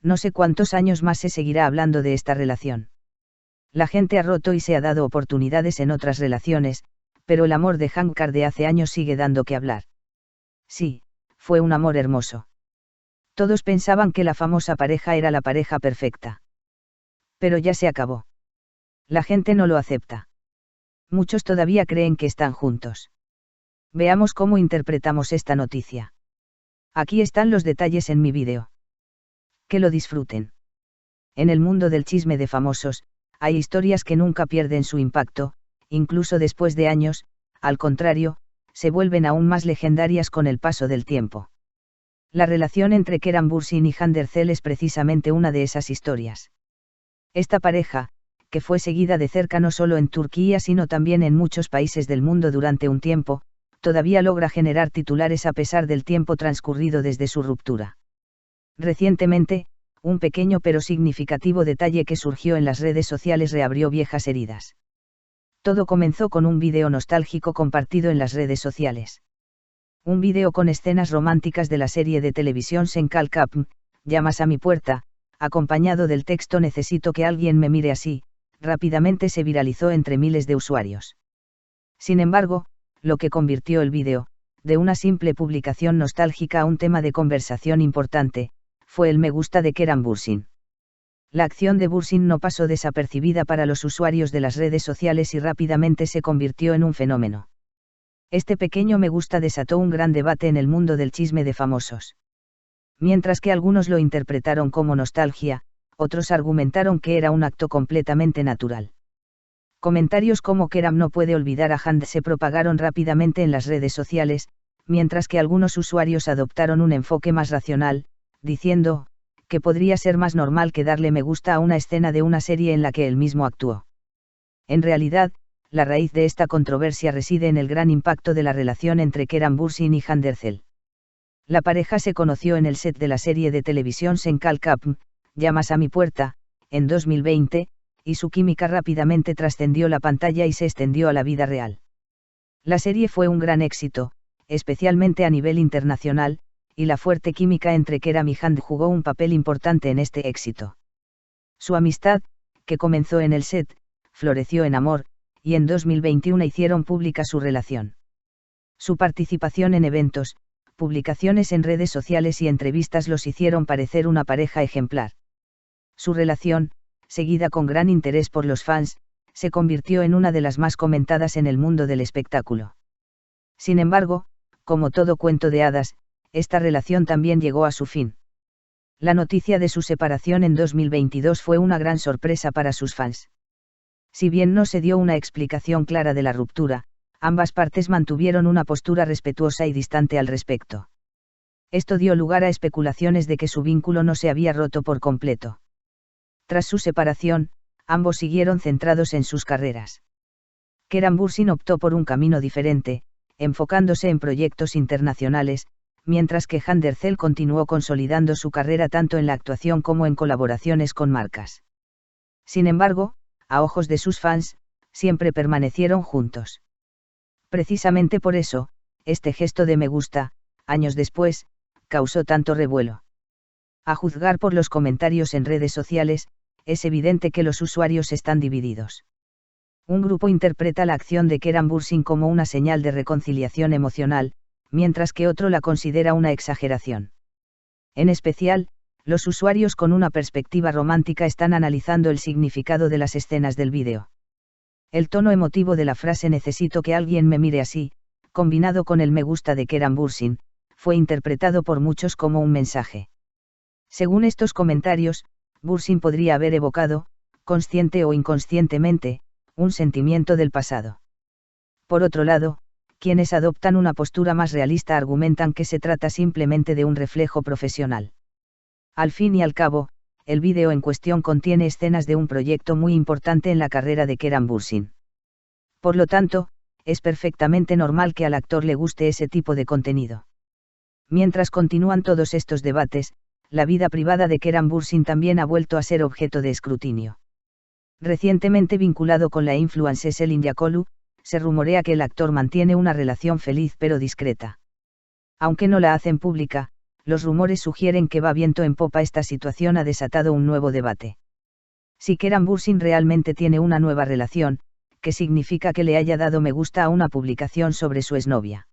No sé cuántos años más se seguirá hablando de esta relación. La gente ha roto y se ha dado oportunidades en otras relaciones, pero el amor de Hank de hace años sigue dando que hablar. Sí, fue un amor hermoso. Todos pensaban que la famosa pareja era la pareja perfecta. Pero ya se acabó. La gente no lo acepta. Muchos todavía creen que están juntos. Veamos cómo interpretamos esta noticia. Aquí están los detalles en mi vídeo. Que lo disfruten. En el mundo del chisme de famosos, hay historias que nunca pierden su impacto, incluso después de años, al contrario, se vuelven aún más legendarias con el paso del tiempo. La relación entre Kerem Bürsin y Hande Erçel es precisamente una de esas historias. Esta pareja, que fue seguida de cerca no solo en Turquía sino también en muchos países del mundo durante un tiempo, todavía logra generar titulares a pesar del tiempo transcurrido desde su ruptura. Recientemente, un pequeño pero significativo detalle que surgió en las redes sociales reabrió viejas heridas. Todo comenzó con un vídeo nostálgico compartido en las redes sociales. Un vídeo con escenas románticas de la serie de televisión Sen Kalkapm, Llamas a mi puerta, acompañado del texto Necesito que alguien me mire así, rápidamente se viralizó entre miles de usuarios. Sin embargo, lo que convirtió el vídeo, de una simple publicación nostálgica a un tema de conversación importante, fue el me gusta de Kerem Bürsin. La acción de Bürsin no pasó desapercibida para los usuarios de las redes sociales y rápidamente se convirtió en un fenómeno. Este pequeño me gusta desató un gran debate en el mundo del chisme de famosos. Mientras que algunos lo interpretaron como nostalgia, otros argumentaron que era un acto completamente natural. Comentarios como Kerem no puede olvidar a Hande se propagaron rápidamente en las redes sociales, mientras que algunos usuarios adoptaron un enfoque más racional, diciendo, que podría ser más normal que darle me gusta a una escena de una serie en la que él mismo actuó. En realidad, la raíz de esta controversia reside en el gran impacto de la relación entre Kerem Bürsin y Hande Erçel. La pareja se conoció en el set de la serie de televisión Sen Kalkapm, Llamas a mi puerta, en 2020, y su química rápidamente trascendió la pantalla y se extendió a la vida real. La serie fue un gran éxito, especialmente a nivel internacional, y la fuerte química entre Kerem y Hande jugó un papel importante en este éxito. Su amistad, que comenzó en el set, floreció en amor, y en 2021 hicieron pública su relación. Su participación en eventos, publicaciones en redes sociales y entrevistas los hicieron parecer una pareja ejemplar. Su relación, seguida con gran interés por los fans, se convirtió en una de las más comentadas en el mundo del espectáculo. Sin embargo, como todo cuento de hadas, esta relación también llegó a su fin. La noticia de su separación en 2022 fue una gran sorpresa para sus fans. Si bien no se dio una explicación clara de la ruptura, ambas partes mantuvieron una postura respetuosa y distante al respecto. Esto dio lugar a especulaciones de que su vínculo no se había roto por completo. Tras su separación, ambos siguieron centrados en sus carreras. Kerem Bürsin optó por un camino diferente, enfocándose en proyectos internacionales, mientras que Hande Erçel continuó consolidando su carrera tanto en la actuación como en colaboraciones con marcas. Sin embargo, a ojos de sus fans, siempre permanecieron juntos. Precisamente por eso, este gesto de me gusta, años después, causó tanto revuelo. A juzgar por los comentarios en redes sociales, es evidente que los usuarios están divididos. Un grupo interpreta la acción de Kerem Bürsin como una señal de reconciliación emocional, mientras que otro la considera una exageración. En especial, los usuarios con una perspectiva romántica están analizando el significado de las escenas del vídeo. El tono emotivo de la frase necesito que alguien me mire así, combinado con el me gusta de Kerem Bürsin, fue interpretado por muchos como un mensaje. Según estos comentarios, Bürsin podría haber evocado, consciente o inconscientemente, un sentimiento del pasado. Por otro lado, quienes adoptan una postura más realista argumentan que se trata simplemente de un reflejo profesional. Al fin y al cabo, el vídeo en cuestión contiene escenas de un proyecto muy importante en la carrera de Kerem Bürsin. Por lo tanto, es perfectamente normal que al actor le guste ese tipo de contenido. Mientras continúan todos estos debates, la vida privada de Kerem Bürsin también ha vuelto a ser objeto de escrutinio. Recientemente vinculado con la influencer Selin Yakolu, se rumorea que el actor mantiene una relación feliz pero discreta. Aunque no la hacen pública, los rumores sugieren que va viento en popa. Esta situación ha desatado un nuevo debate. Si Keran Bursin realmente tiene una nueva relación, ¿qué significa que le haya dado me gusta a una publicación sobre su exnovia?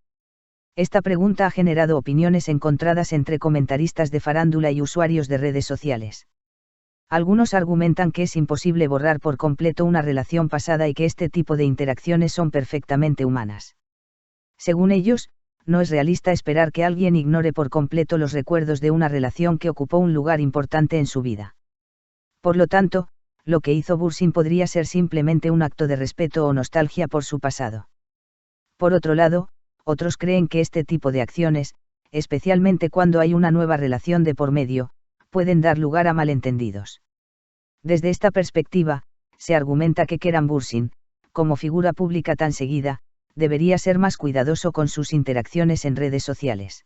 Esta pregunta ha generado opiniones encontradas entre comentaristas de farándula y usuarios de redes sociales. Algunos argumentan que es imposible borrar por completo una relación pasada y que este tipo de interacciones son perfectamente humanas. Según ellos, no es realista esperar que alguien ignore por completo los recuerdos de una relación que ocupó un lugar importante en su vida. Por lo tanto, lo que hizo Bursin podría ser simplemente un acto de respeto o nostalgia por su pasado. Por otro lado, otros creen que este tipo de acciones, especialmente cuando hay una nueva relación de por medio, pueden dar lugar a malentendidos. Desde esta perspectiva, se argumenta que Keran Bursin, como figura pública tan seguida, debería ser más cuidadoso con sus interacciones en redes sociales.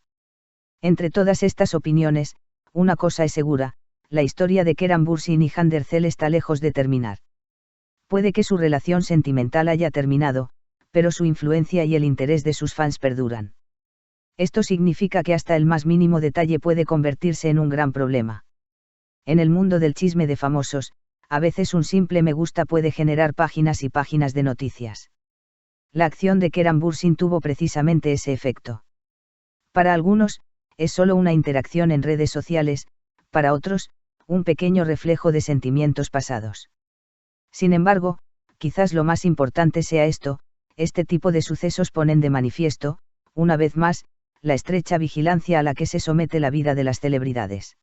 Entre todas estas opiniones, una cosa es segura: la historia de Keran Bursin y Hande Erçel está lejos de terminar. Puede que su relación sentimental haya terminado, pero su influencia y el interés de sus fans perduran. Esto significa que hasta el más mínimo detalle puede convertirse en un gran problema. En el mundo del chisme de famosos, a veces un simple me gusta puede generar páginas y páginas de noticias. La acción de Keran Bursin tuvo precisamente ese efecto. Para algunos, es solo una interacción en redes sociales, para otros, un pequeño reflejo de sentimientos pasados. Sin embargo, quizás lo más importante sea esto: este tipo de sucesos ponen de manifiesto, una vez más, la estrecha vigilancia a la que se somete la vida de las celebridades.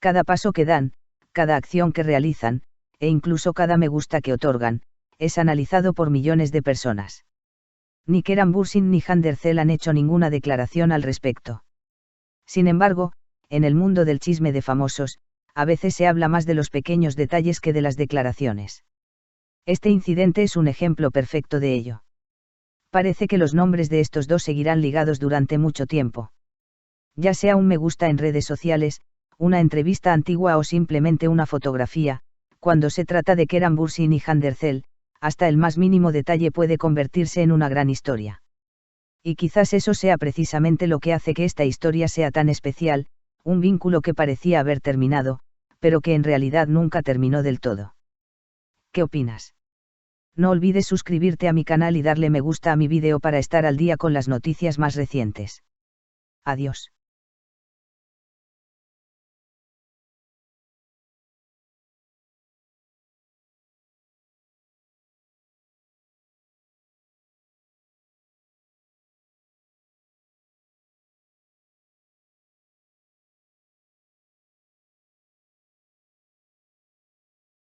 Cada paso que dan, cada acción que realizan, e incluso cada me gusta que otorgan, es analizado por millones de personas. Ni Keran Bursin ni Hande Erçel han hecho ninguna declaración al respecto. Sin embargo, en el mundo del chisme de famosos, a veces se habla más de los pequeños detalles que de las declaraciones. Este incidente es un ejemplo perfecto de ello. Parece que los nombres de estos dos seguirán ligados durante mucho tiempo. Ya sea un me gusta en redes sociales, una entrevista antigua o simplemente una fotografía, cuando se trata de Keran Bursin y Hande Erçel, hasta el más mínimo detalle puede convertirse en una gran historia. Y quizás eso sea precisamente lo que hace que esta historia sea tan especial: un vínculo que parecía haber terminado, pero que en realidad nunca terminó del todo. ¿Qué opinas? No olvides suscribirte a mi canal y darle me gusta a mi vídeo para estar al día con las noticias más recientes. Adiós.